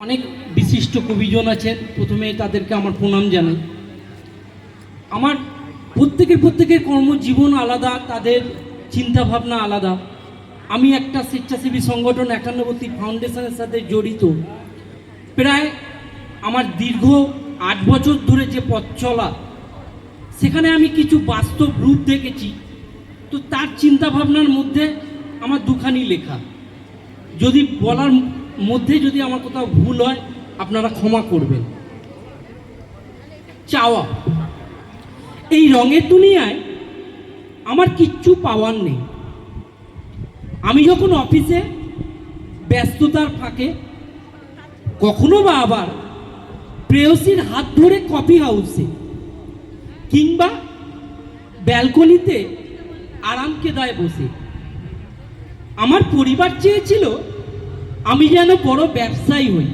অনেক বিশিষ্ট কবিজন আছেন, প্রথমে তাদেরকে আমার প্রণাম জানাই। আমার প্রত্যেকের কর্মজীবন আলাদা, তাদের চিন্তাভাবনা আলাদা। আমি একটা স্বেচ্ছাসেবী সংগঠন একান্নবর্তী ফাউন্ডেশনের সাথে জড়িত। প্রায় আমার দীর্ঘ 8 বছর ধরে যে পথ চলা, সেখানে আমি কিছু বাস্তব রূপ দেখেছি। তো তার চিন্তাভাবনার মধ্যে আমার দুখানি লেখা, যদি বলার মধ্যে যদি আমার কোথাও ভুল হয় আপনারা ক্ষমা করবেন। চাওয়া, এই রঙের দুনিয়ায় আমার কিচ্ছু পাওয়ার নেই। আমি যখন অফিসে ব্যস্ততার ফাঁকে কখনো বা আবার প্রেয়সীর হাত ধরে কফি হাউসে কিংবা ব্যালকনিতে আরাম কেদায় বসে, আমার পরিবার চেয়েছিল আমি যেন বড় ব্যবসায়ী হই।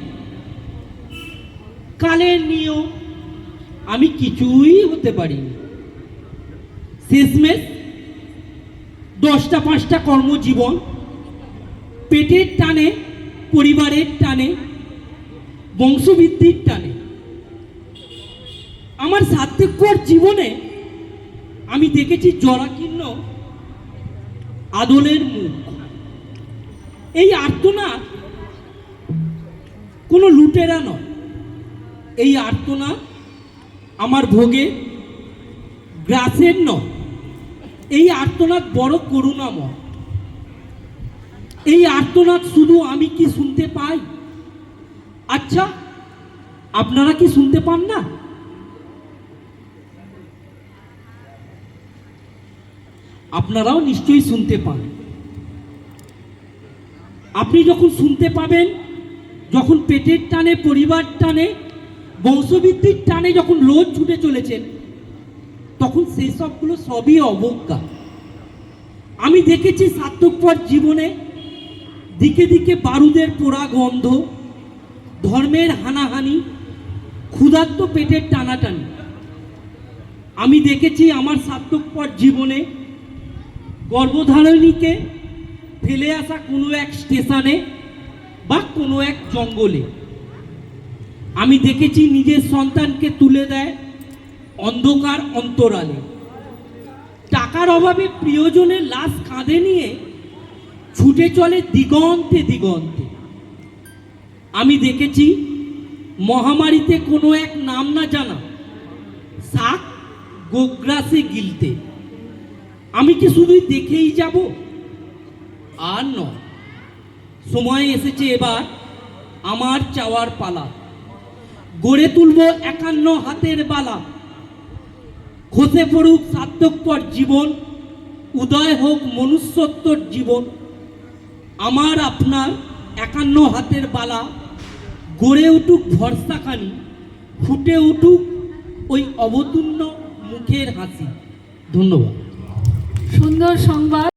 কালের নিয়ম আমি কিছুই হতে পারিনি। শেষমেশ 10টা 5টা কর্মজীবন, পেটের টানে, পরিবারের টানে, বংশবৃদ্ধির টানে, আমার সার্থকর জীবনে আমি দেখেছি জরাকীর্ণ আদলের মুখ। এই আর্তনাদ কোনো লুটেরা নয়, এই আর্তনাদ আমার ভোগে গ্রাসের নয়, এই আর্তনাদ বড় করুণাময়। এই আর্তনাদ শুধু আমি কি শুনতে পাই? আচ্ছা, আপনারা কি শুনতে পান না? আপনারাও নিশ্চয়ই শুনতে পান। আপনি যখন শুনতে পাবেন, যখন পেটের টানে, পরিবার টানে, বংশবৃদ্ধির টানে যখন রোজ ছুটে চলেছেন, তখন সেই সবগুলো সবই অবজ্ঞা। আমি দেখেছি স্বার্থপর জীবনে দিকে দিকে বারুদের পোড়া গন্ধ, ধর্মের হানাহানি, ক্ষুধার্ত পেটের টানাটানি। আমি দেখেছি আমার স্বার্থপর জীবনে গর্ভধারিণীকে ফেলে আসা কোনো এক স্টেশনে বা কোনো এক জঙ্গলে। আমি দেখেছি নিজের সন্তানকে তুলে দেয় অন্ধকার অন্তরালে। টাকার অভাবে প্রিয়জনের লাশ কাঁধে নিয়ে ছুটে চলে দিগন্তে দিগন্তে। আমি দেখেছি মহামারীতে কোনো এক নাম না জানা শাক গোগ্রাসে গিলতে। আমি কি শুধুই দেখেই যাব? আর নয়, সময় এসেছে এবার আমার চাওয়ার পালা। গড়ে তুলব 51 হাতের বালা। খসে পড়ুক স্বার্থপর জীবন, উদয় হোক মনুষ্যত্বর জীবন। আমার আপনার 51 হাতের বালা, গড়ে উঠুক ভরসাখানি, ফুটে উঠুক ওই অবতীর্ণ মুখের হাসি। ধন্যবাদ। সুন্দর সংবাদ।